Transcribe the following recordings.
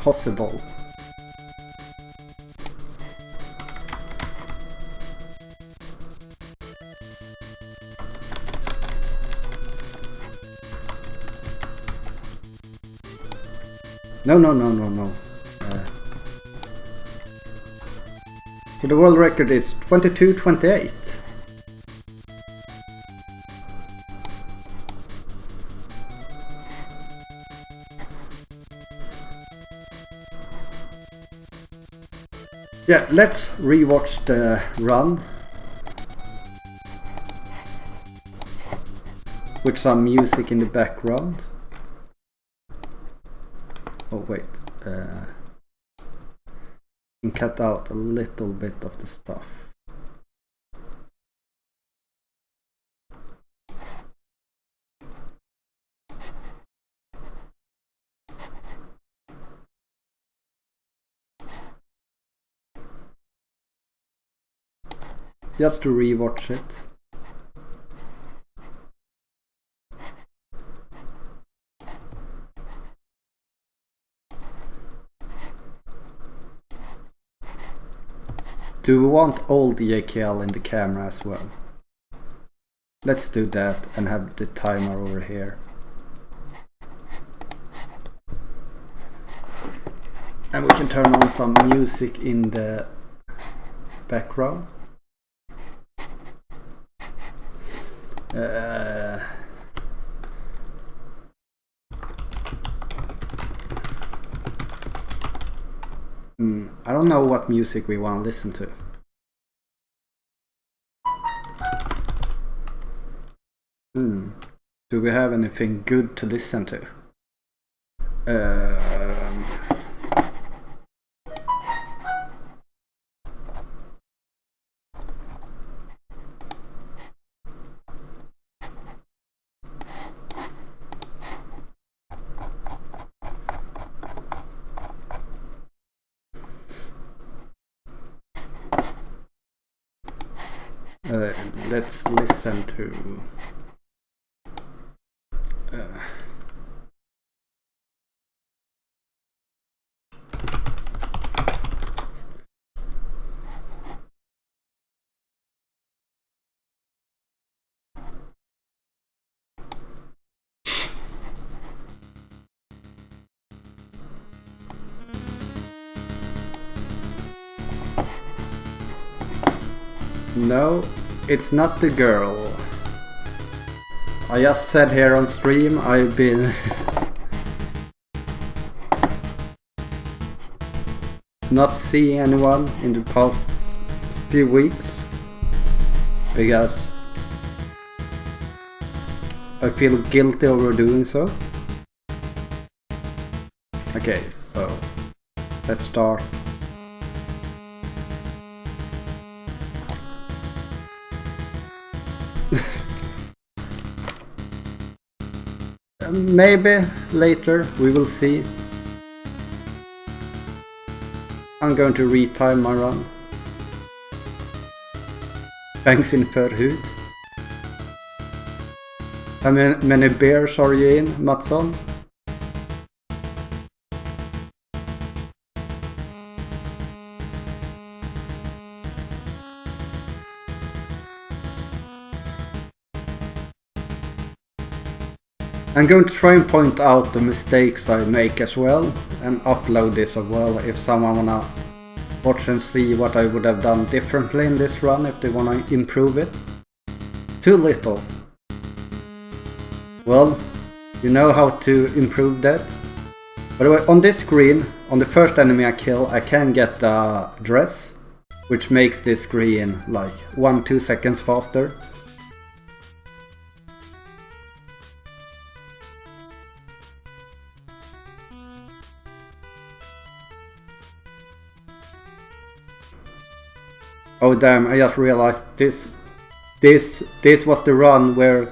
possible. No. So the world record is 22:28. Yeah, let's rewatch the run with some music in the background. Oh wait, and cut out a little bit of the stuff. Just to rewatch it. Do we want old JKL in the camera as well? Let's do that and have the timer over here. And we can turn on some music in the background. I don't know what music we want to listen to. Do we have anything good to listen to? Let's listen to No, it's not the girl. I just said here on stream I've been not seeing anyone in the past few weeks because I feel guilty over doing so. Okay, so let's start. Maybe later, we will see. I'm going to retime my run. Thanks in förhud. How many beers are you in, Mattsson? I'm going to try and point out the mistakes I make as well and upload this as well if someone wanna watch and see what I would have done differently in this run if they wanna improve it. Too little. Well, you know how to improve that. By the way, on this screen, on the first enemy I kill, I can get the dress, which makes this screen like 1-2 seconds faster. Oh damn, I just realized this was the run where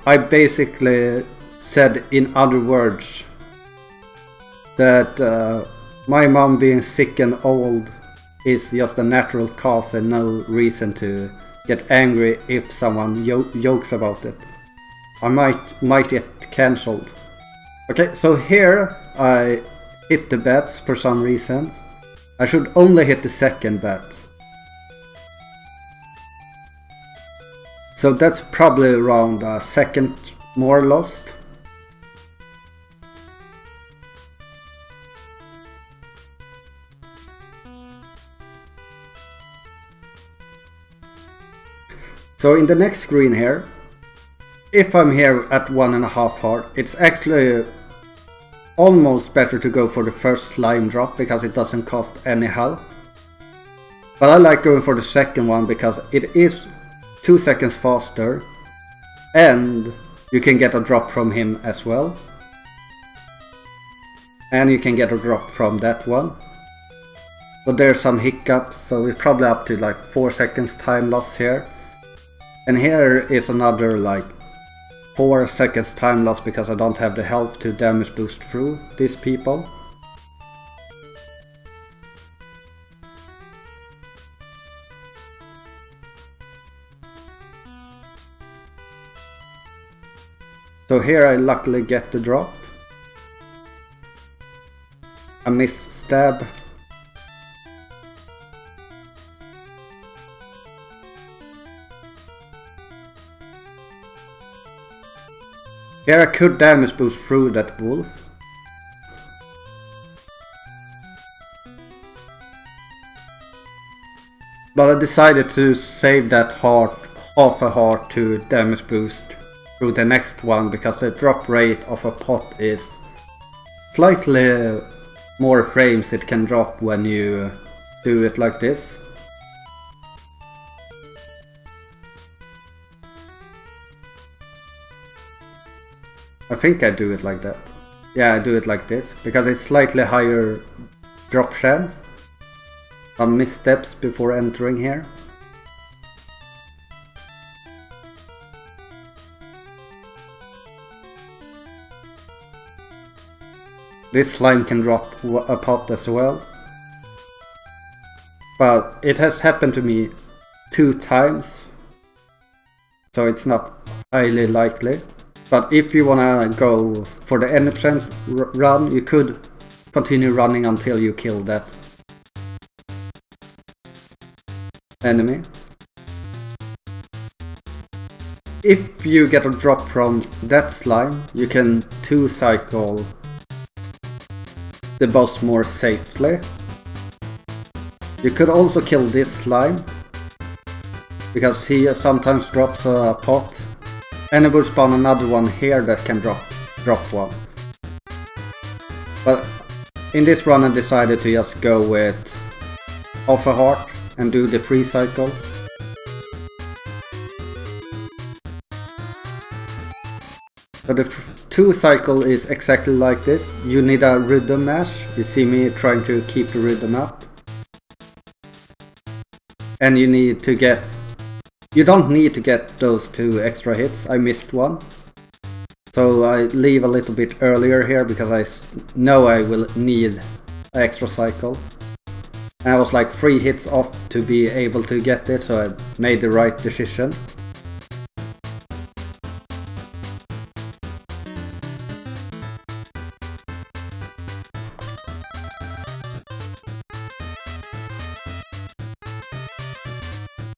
I basically said in other words that my mom being sick and old is just a natural cause and no reason to get angry if someone jokes about it. I might get cancelled. Okay, so here I hit the bats for some reason. I should only hit the second bat. So that's probably around a second more lost. So in the next screen here, if I'm here at 1.5 heart, it's actually almost better to go for the first slime drop because it doesn't cost any health. But I like going for the second one because it is 2 seconds faster and you can get a drop from him as well. And you can get a drop from that one. So there's some hiccups, so we're probably up to like 4 seconds time loss here. And here is another like 4 seconds time loss because I don't have the health to damage boost through these people. So here I luckily get the drop. A miss stab. Here I could damage boost through that wolf. But I decided to save that heart, half a heart, to damage boost through the next one because the drop rate of a pot is slightly more frames it can drop when you do it like this. I think I do it like that. Yeah, I do it like this because it's slightly higher drop chance. Some missteps before entering here. This slime can drop a pot as well. But it has happened to me 2 times. So it's not highly likely. But if you wanna go for the N% run, you could continue running until you kill that enemy. If you get a drop from that slime, you can 2-cycle the boss more safely. You could also kill this slime, because he sometimes drops a pot. And I will spawn another one here that can drop one. But in this run I decided to just go with half a heart and do the free cycle. So the 2 cycle is exactly like this. You need a rhythm mash. You see me trying to keep the rhythm up. And you need to get... You don't need to get those 2 extra hits. I missed one. So I leave a little bit earlier here because I know I will need an extra cycle. And I was like 3 hits off to be able to get it, so I made the right decision.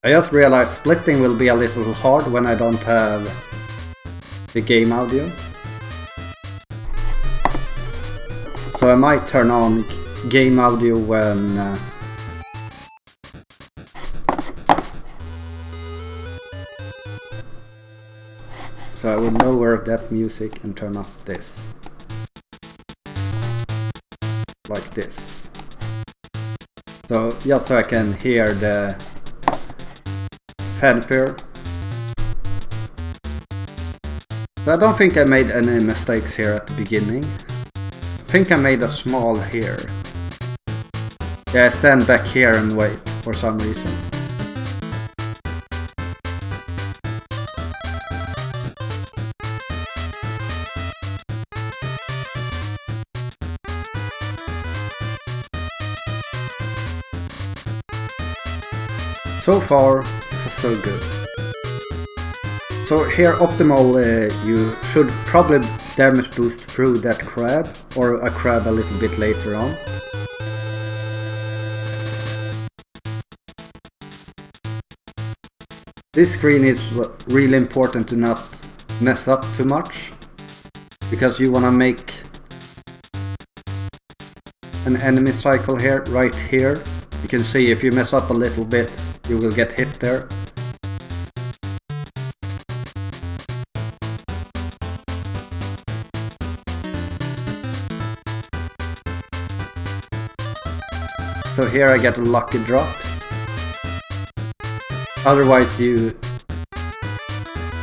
I just realized splitting will be a little hard when I don't have the game audio. So I might turn on game audio when so I will lower that music and turn up this. Like this. So just so I can hear the fanfare. So I don't think I made any mistakes here at the beginning. I think I made a small here. Yeah, I stand back here and wait for some reason. So far, so good. So here optimal, you should probably damage boost through that crab, or a crab a little bit later on. This screen is really important to not mess up too much, because you wanna make an enemy cycle here, right here. You can see if you mess up a little bit, you will get hit there. So here I get a lucky drop. Otherwise you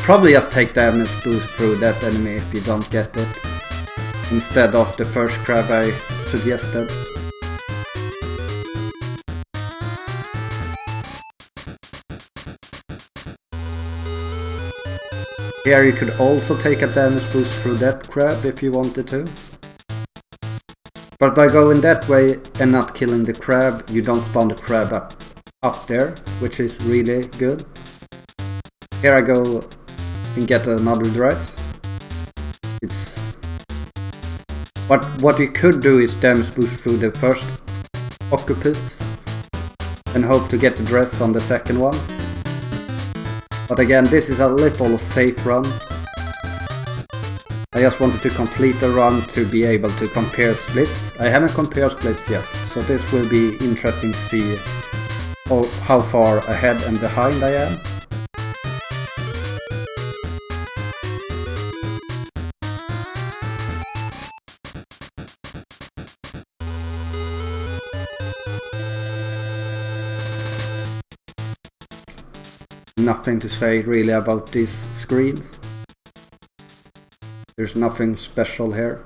probably just take damage boost through that enemy if you don't get it, instead of the first crab I suggested. Here you could also take a damage boost through that crab if you wanted to. But by going that way and not killing the crab, you don't spawn the crab up there, which is really good. Here I go and get another dress. It's what you could do is damage boost through the first occupants and hope to get the dress on the second one. But again, this is a little safe run. I just wanted to complete the run to be able to compare splits. I haven't compared splits yet, so this will be interesting to see how far ahead and behind I am. Nothing to say really about these screens. There's nothing special here.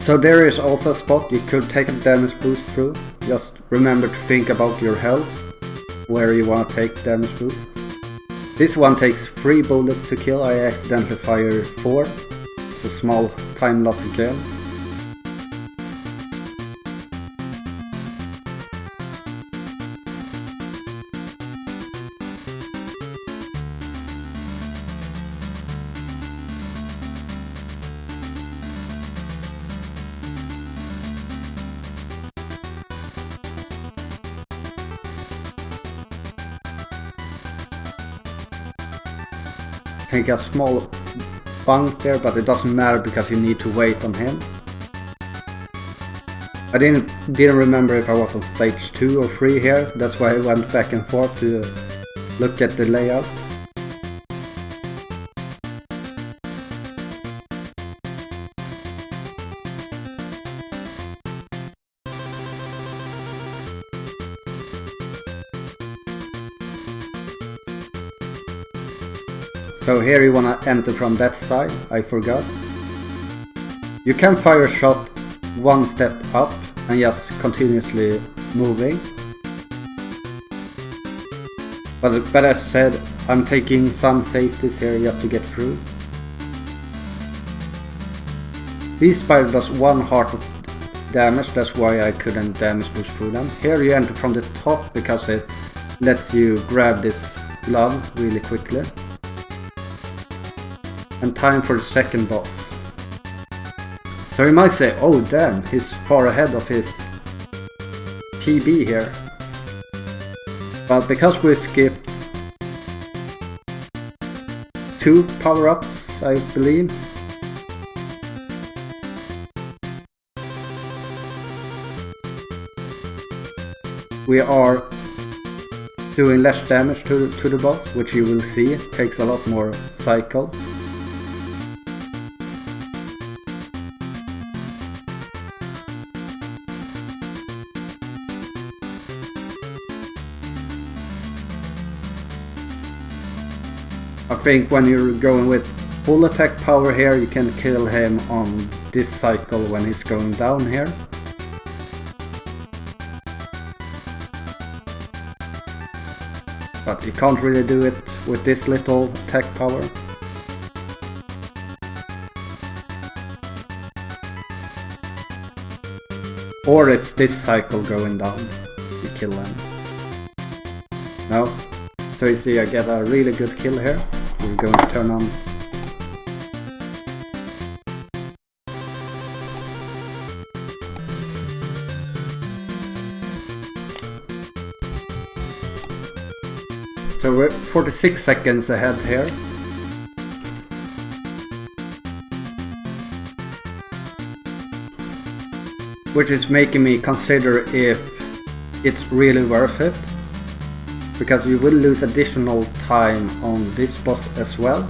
So there is also a spot you could take a damage boost through. Just remember to think about your health, where you want to take damage boost. This one takes 3 bullets to kill. I accidentally fired 4, so small time loss again. Take a small bunk there, but it doesn't matter because you need to wait on him. I didn't remember if I was on stage 2 or 3 here, that's why I went back and forth to look at the layout. So here you wanna enter from that side, I forgot. You can fire a shot 1 step up and just continuously moving. But as I said, I'm taking some safeties here just to get through. These spider does 1 heart of damage, that's why I couldn't damage boost through them. Here you enter from the top because it lets you grab this glove really quickly. And time for the second boss. So you might say, oh damn, he's far ahead of his PB here. But because we skipped 2 power-ups, I believe. We are doing less damage to the boss, which you will see takes a lot more cycles. I think when you're going with full attack power here, you can kill him on this cycle when he's going down here. But you can't really do it with this little attack power. Or it's this cycle going down. kill them. No. So you see I get a really good kill here. We're going to turn on. So we're 46 seconds ahead here. Which is making me consider if it's really worth it. Because we will lose additional time on this boss as well.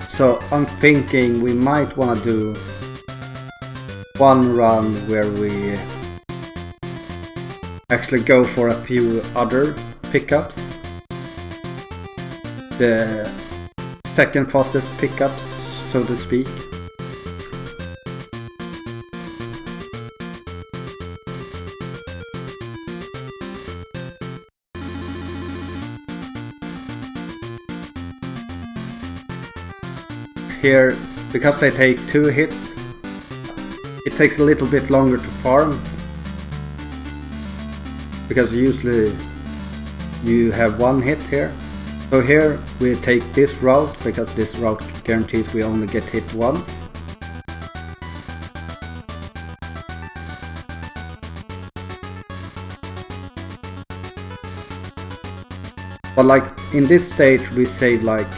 So I'm thinking we might want to do one run where we actually go for a few other pickups. The second fastest pickups, so to speak. Here, because they take 2 hits, it takes a little bit longer to farm. Because usually you have 1 hit here. So here we take this route, because this route guarantees we only get hit once. But like in this stage we save like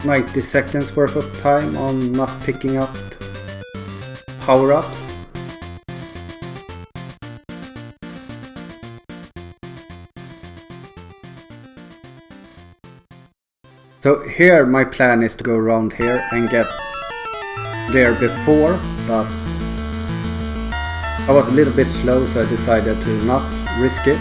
90 seconds worth of time on not picking up power-ups. So here my plan is to go around here and get there before, but I was a little bit slow, so I decided to not risk it.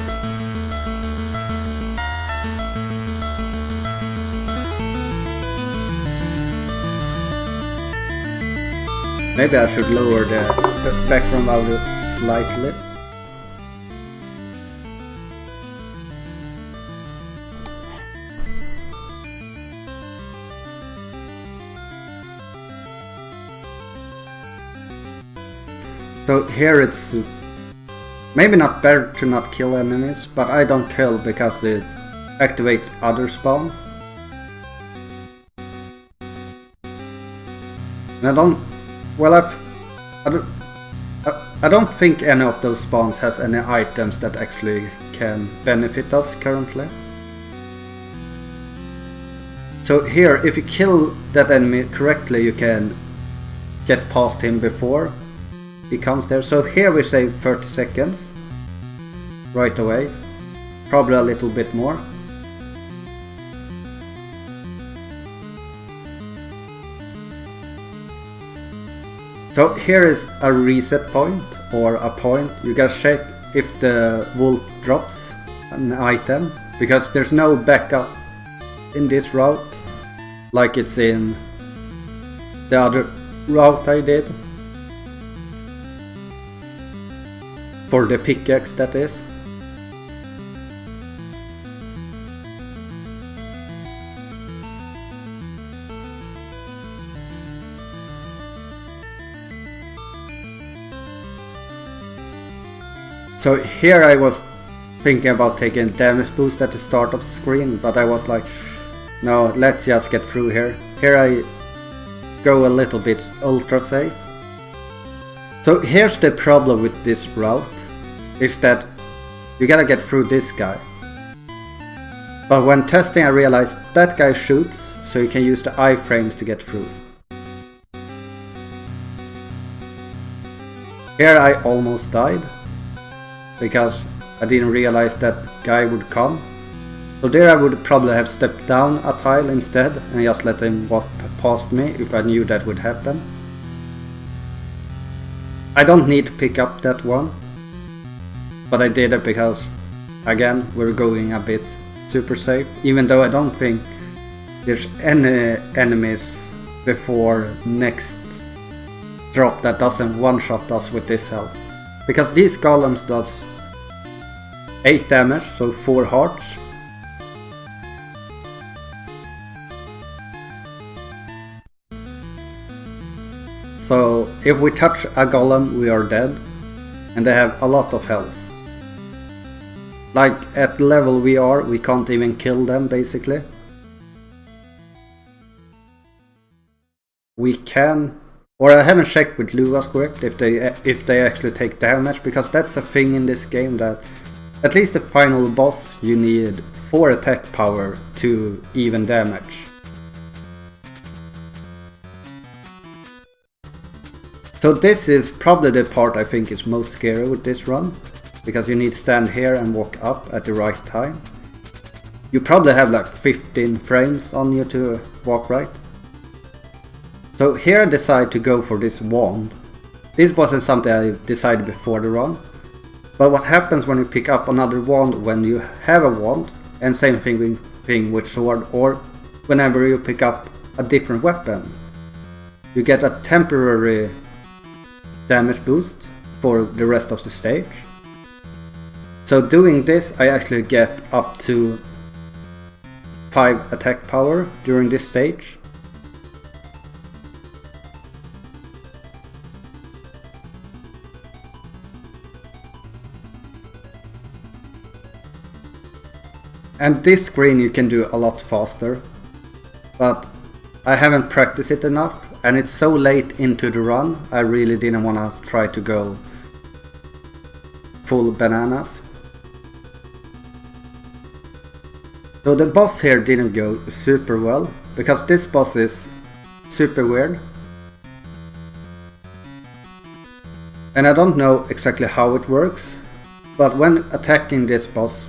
Maybe I should lower the background audio slightly. So here it's maybe not better to not kill enemies, but I don't kill because it activates other spawns. And I don't think any of those spawns has any items that actually can benefit us currently. So here, if you kill that enemy correctly, you can get past him before he comes there. So here we save 30 seconds right away, probably a little bit more. So here is a reset point, or a point. You gotta check if the wolf drops an item, because there's no backup in this route like it's in the other route I did. For the pickaxe, that is. So here I was thinking about taking damage boost at the start of the screen, but I was like, no, let's just get through here. Here I go a little bit ultra safe. So here's the problem with this route, is that you gotta get through this guy. But when testing I realized that guy shoots, so you can use the iframes to get through. Here I almost died, because I didn't realize that guy would come. So there I would probably have stepped down a tile instead and just let him walk past me if I knew that would happen. I don't need to pick up that one, but I did it because, again, we're going a bit super safe, even though I don't think there's any enemies before next drop that doesn't one-shot us with this health. Because these golems does 8 damage, so 4 hearts. So if we touch a golem we are dead, and they have a lot of health. Like at the level we are, we can't even kill them basically. We can, or I haven't checked with Luva's correct if they actually take damage, because that's a thing in this game that at least the final boss you need 4 attack power to even damage. So this is probably the part I think is most scary with this run, because you need to stand here and walk up at the right time. You probably have like 15 frames on you to walk right. So here I decide to go for this wand. This wasn't something I decided before the run, but what happens when you pick up another wand when you have a wand, and same thing with sword, or whenever you pick up a different weapon, you get a temporary damage boost for the rest of the stage. So doing this I actually get up to 5 attack power during this stage. And this screen you can do a lot faster, but I haven't practiced it enough, and it's so late into the run, I really didn't want to try to go full bananas. So the boss here didn't go super well, because this boss is super weird. And I don't know exactly how it works, but when attacking this boss,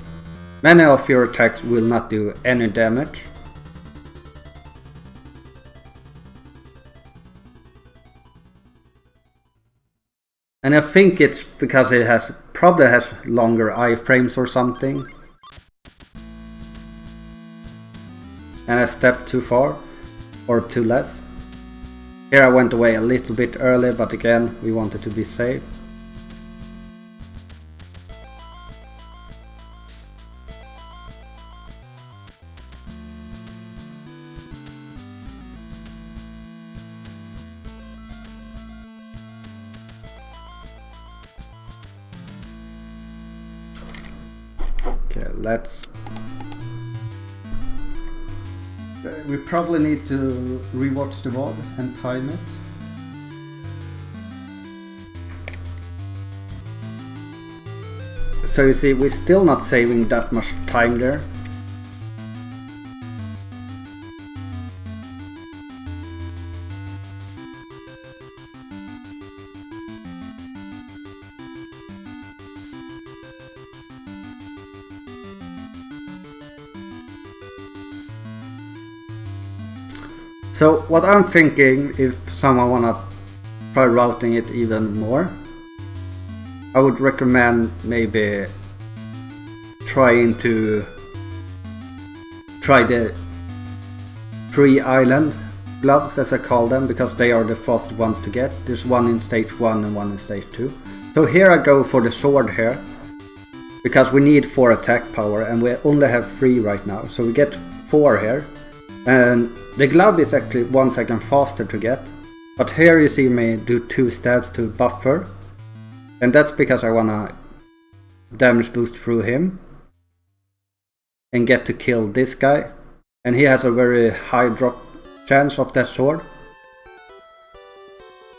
many of your attacks will not do any damage. And I think it's because it probably has longer iframes or something. And I stepped too far, or too less. Here I went away a little bit early, but again we wanted to be safe. Okay, let's... We probably need to rewatch the VOD and time it. So you see, we're still not saving that much time there. So what I'm thinking, if someone wanna try routing it even more, I would recommend maybe try the 3 island gloves, as I call them, because they are the first ones to get. There's one in stage 1 and one in stage 2. So here I go for the sword here, because we need 4 attack power and we only have 3 right now, so we get 4 here. And the glove is actually 1 second faster to get, but here you see me do 2 stabs to buffer, and that's because I wanna damage boost through him and get to kill this guy, and he has a very high drop chance of that sword.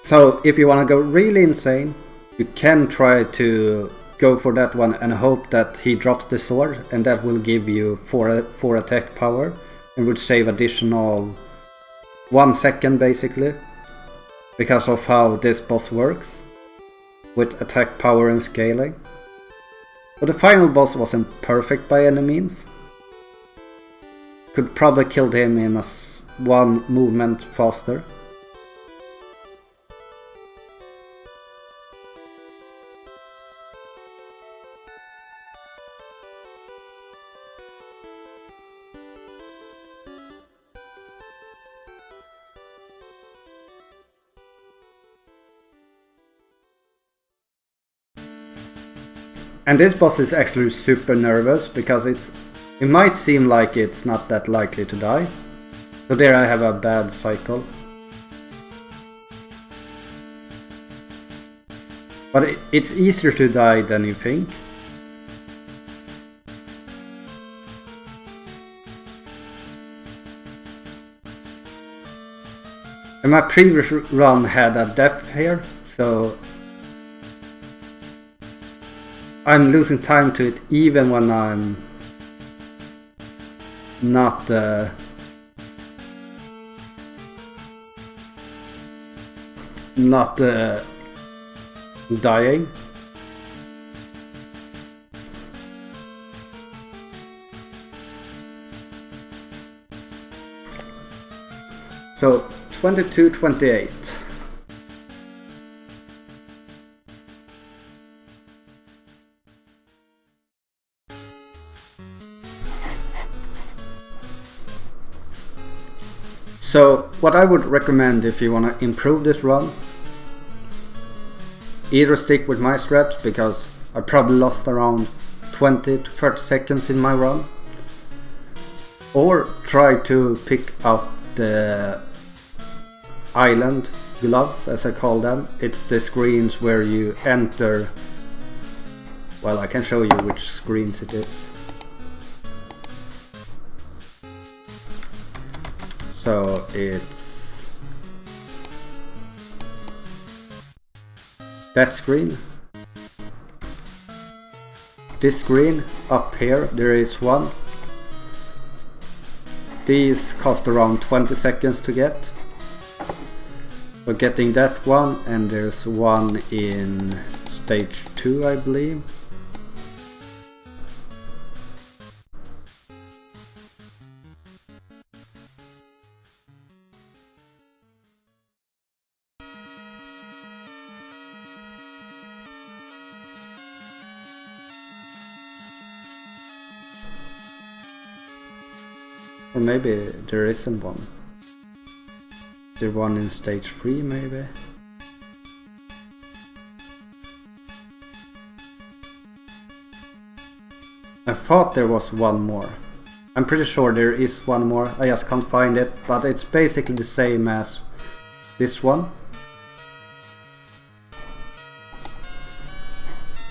So if you wanna go really insane, you can try to go for that one and hope that he drops the sword, and that will give you 4 attack power. And would save additional 1 second basically, because of how this boss works with attack power and scaling. But the final boss wasn't perfect by any means. Could probably kill him in 1 movement faster. And this boss is actually super nervous because it might seem like it's not that likely to die. So there I have a bad cycle. But it's easier to die than you think. And my previous run had a death here, so I'm losing time to it even when I'm not dying. So 22-28. So what I would recommend if you want to improve this run, either stick with my strats, because I probably lost around 20 to 30 seconds in my run, or try to pick up the island gloves, as I call them. It's the screens where you enter. Well, I can show you which screens it is. So it's that screen, this screen, up here there is one. These cost around 20 seconds to get. We're getting that one, and there's one in stage 2, I believe. Or maybe there isn't one. There's one in stage 3 maybe. I thought there was one more. I'm pretty sure there is one more, I just can't find it, but it's basically the same as this one.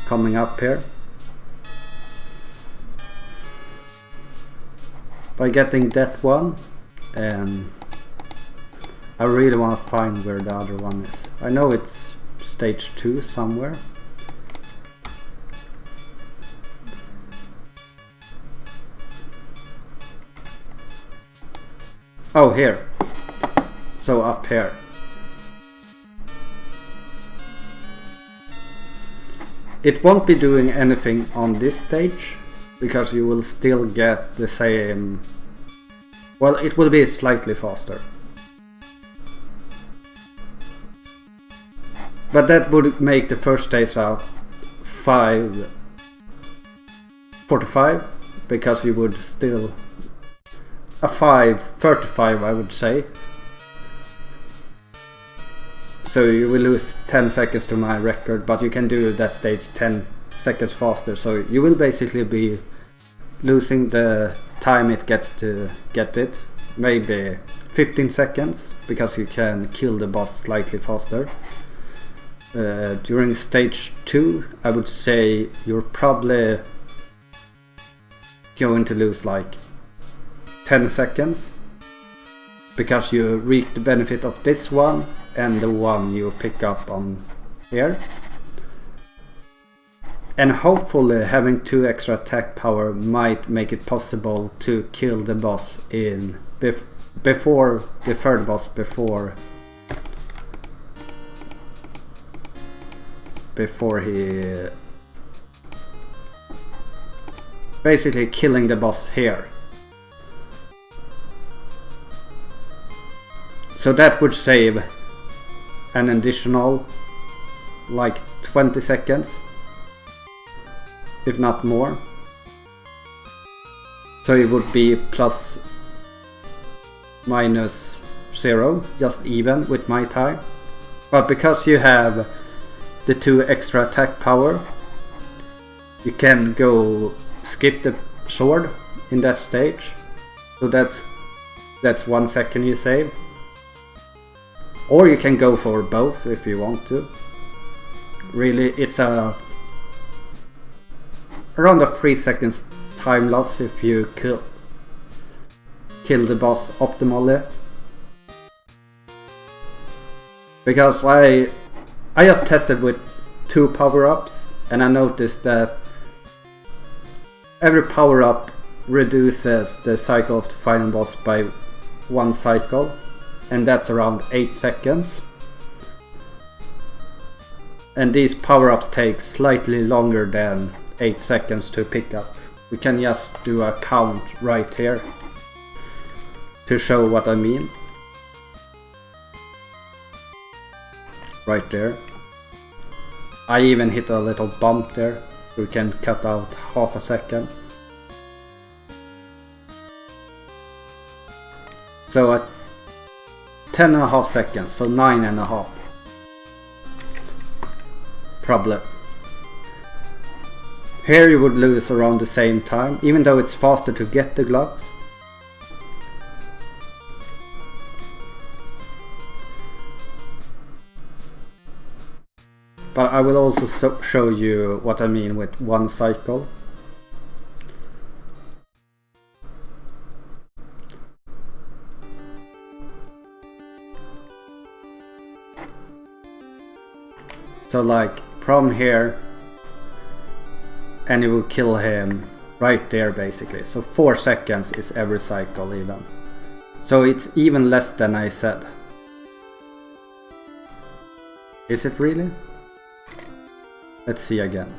Coming up here. By getting that one, and I really want to find where the other one is. I know it's stage 2 somewhere. Oh, here. So up here. It won't be doing anything on this stage, because you will still get the same. Well, it will be slightly faster. But that would make the first stage a 5:45, because you would still a 5:35, I would say. So you will lose 10 seconds to my record, but you can do that stage 10 seconds faster. So you will basically be losing the time it gets to get it, maybe 15 seconds, because you can kill the boss slightly faster. During stage 2, I would say you're probably going to lose like 10 seconds, because you reap the benefit of this one and the one you pick up on here. And hopefully having 2 extra attack power might make it possible to kill the boss in before the third boss, before he basically killing the boss here. So that would save an additional like 20 seconds, if not more. So it would be plus minus 0, just even with my time. But because you have the 2 extra attack power, you can go skip the sword in that stage. So that's 1 second you save. Or you can go for both if you want to. Really, it's around a 3 seconds time loss if you kill the boss optimally. Because I just tested with 2 power-ups and I noticed that every power-up reduces the cycle of the final boss by 1 cycle, and that's around 8 seconds. And these power-ups take slightly longer than 8 seconds to pick up. We can just do a count right here to show what I mean. Right there. I even hit a little bump there, so we can cut out half a second. So at 10.5 seconds, so 9.5. Probably. Here you would lose around the same time, even though it's faster to get the glove. But I will also show you what I mean with 1 cycle. So like from here, and you will kill him right there basically. So 4 seconds is every cycle even. So it's even less than I said. Is it really? Let's see again.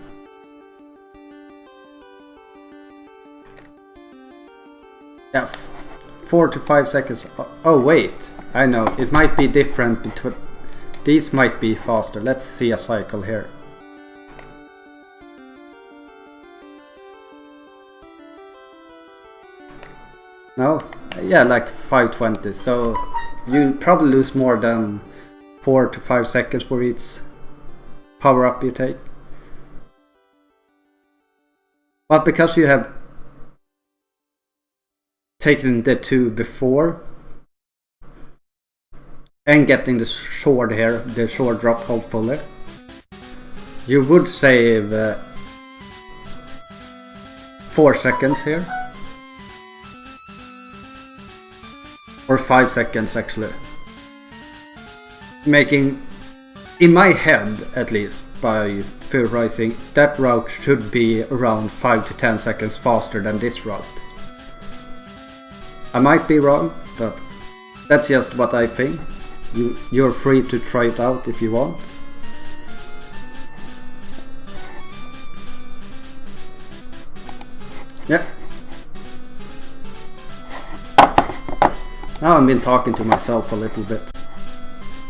Yeah, 4 to 5 seconds. Oh wait, I know, it might be different between... These might be faster. Let's see a cycle here. No? Yeah, like 520. So you probably lose more than 4 to 5 seconds for each power up you take. But because you have taken the 2 before and getting the sword here, the sword drop hopefully, you would save 4 seconds here. Or 5 seconds actually. Making, in my head at least, by theorizing, that route should be around 5 to 10 seconds faster than this route. I might be wrong, but that's just what I think. You're free to try it out if you want. Yeah. Now I've been talking to myself a little bit.